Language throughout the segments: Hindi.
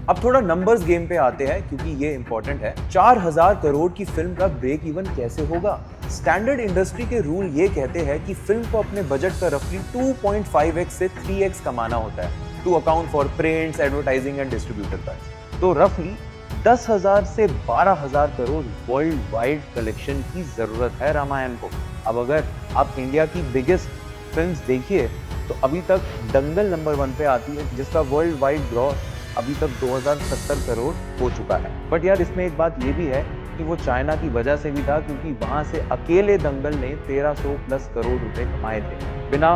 अब थोड़ा नंबर्स गेम पे आते हैं क्योंकि ये इंपॉर्टेंट है। 4000 करोड़ की फिल्म का ब्रेक इवन कैसे होगा? स्टैंडर्ड इंडस्ट्री के रूल ये कहते हैं कि फिल्म को अपने बजट का रफली 2.5x से 3x कमाना होता है to account for prints, advertising and distributor price. तो रफली 10,000 से 12,000 करोड़ वर्ल्ड वाइड कलेक्शन की जरूरत है रामायण को। अब अगर आप इंडिया की बिगेस्ट फिल्म्स देखिए तो अभी तक दंगल नंबर 1 पे आती है जिसका वर्ल्ड वाइड ग्रॉस अभी तक 2070 करोड़ हो चुका है। बट यार इसमें एक बात ये भी है कि वो चाइना की वजह से भी था क्योंकि वहां से अकेले दंगल ने 1300 प्लस करोड़ रुपए कमाए थे। बिना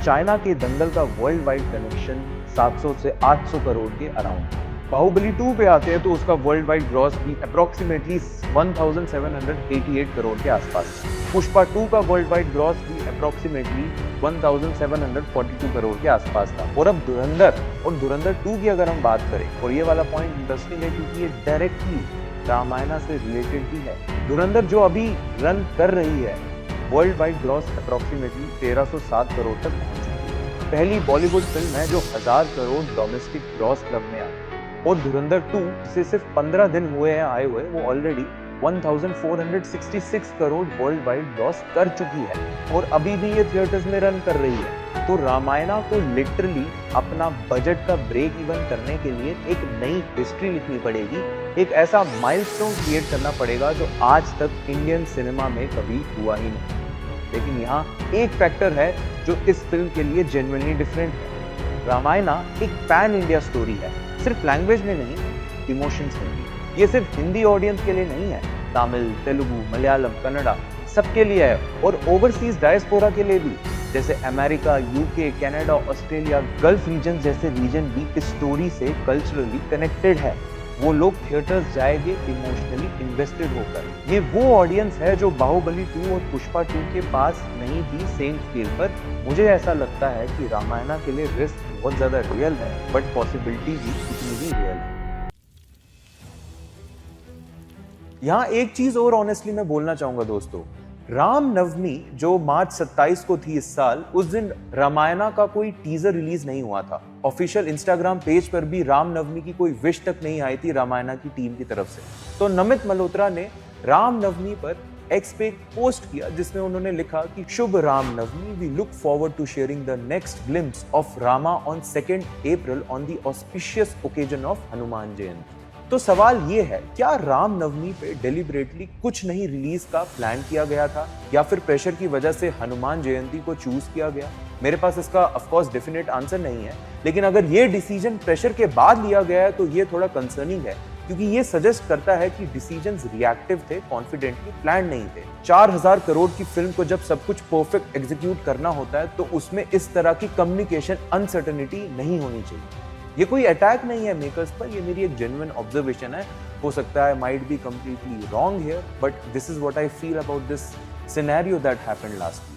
चाइना के दंगल का वर्ल्ड वाइड कलेक्शन 700 से 800 करोड़ के अराउंड। बाहुबली 2 पे आते हैं तो उसका वर्ल्ड वाइड ग्रॉस भी अप्रोक्सीमेटली 1788 करोड़ के आसपास। पुष्पा 2 का वर्ल्ड वाइड ग्रॉस भी अप्रोक्सीमेटली 1742 करोड़ के आसपास था। और अब धुरंधर 2 की अगर हम बात करें, और ये वाला पॉइंट इंटरेस्टिंग है क्योंकि ये डायरेक्टली रामायण से रिलेटेड भी है। धुरंधर जो अभी रन कर रही है world wide gross approximately 1307 crore तक पहुंच चुकी है। पहली बॉलीवुड फिल्म है जो 1000 करोड़ डोमेस्टिक ग्रॉस क्लब में आई। और धुरंधर 2 से सिर्फ 15 दिन हुए हैं आए हुए, वो already 1466 crore world wide gross कर चुकी है और अभी भी ये थिएटर्स में रन कर रही है। तो रामायणा को लिटरली अपना बजट का ब्रेक इवन करने के लिए एक नई हिस्ट्री लिखनी पड़ेगी, एक ऐसा माइलस्टोन क्रिएट करना पड़ेगा जो आज तक इंडियन सिनेमा में कभी हुआ ही नहीं। लेकिन यहाँ एक फैक्टर है जो इस फिल्म के लिए जेन्युइनली डिफरेंट है। रामायणा एक पैन इंडिया स्टोरी है, सिर्फ लैंग्वेज में नहीं, इमोशंस में भी। ये सिर्फ हिंदी ऑडियंस के लिए नहीं है, तमिल, तेलुगु, मलयालम, कन्नड़ा सबके लिए है और ओवरसीज डायस्पोरा के लिए भी, जैसे America, UK, Canada, Australia, Gulf region जैसे रीजन भी इस स्टोरी से कल्चरली कनेक्टेड है। वो लोग थिएटर्स जाएंगे इमोशनली इन्वेस्टेड होकर। ये वो ऑडियंस है जो बाहुबली 2 और पुष्पा 2 के पास नहीं थी सेम स्केल पर। मुझे ऐसा लगता है कि रामायणा के लिए रिस्क बहुत ज्यादा रियल है बट पॉसिबिलिटी भी उतनी ही रियल है। यहाँ एक चीज और ऑनेस्टली मैं बोलना चाहूंगा दोस्तों, रामनवमी जो मार्च 27 को थी इस साल, उस दिन रामायणा का कोई टीजर रिलीज नहीं हुआ था। ऑफिशियल इंस्टाग्राम पेज पर भी रामनवमी की कोई विश तक नहीं आई थी रामायणा की टीम की तरफ से। तो नमित मल्होत्रा ने रामनवमी पर एक्स पे एक पोस्ट किया जिसमें उन्होंने लिखा कि शुभ Ramnavami, we look forward to sharing the next glimpse of Rama on 2 April on the auspicious occasion of Hanuman Jayanti. तो सवाल ये है, क्या रामनवमी पे डेलिबरेटली कुछ नहीं रिलीज का प्लान किया गया था या फिर प्रेशर की वजह से हनुमान जयंती को चूज किया गया? मेरे पास इसका ऑफ कोर्स डेफिनेट आंसर नहीं है, लेकिन अगर ये डिसीजन प्रेशर के बाद लिया गया है तो ये थोड़ा कंसर्निंग है क्योंकि ये सजेस्ट करता है कि डिसीजंस रिएक्टिव थे, कॉन्फिडेंटली प्लान नहीं थे। 4000 करोड़ की फिल्म को जब सब कुछ परफेक्ट एग्जीक्यूट करना होता है तो उसमें इस तरह की कम्युनिकेशन अनसर्टेनिटी नहीं होनी चाहिए। ये कोई अटैक नहीं है मेकर्स पर, ये मेरी एक जेन्युइन ऑब्जर्वेशन है। हो सकता है might be completely wrong here, but this is what I feel about this scenario that happened last.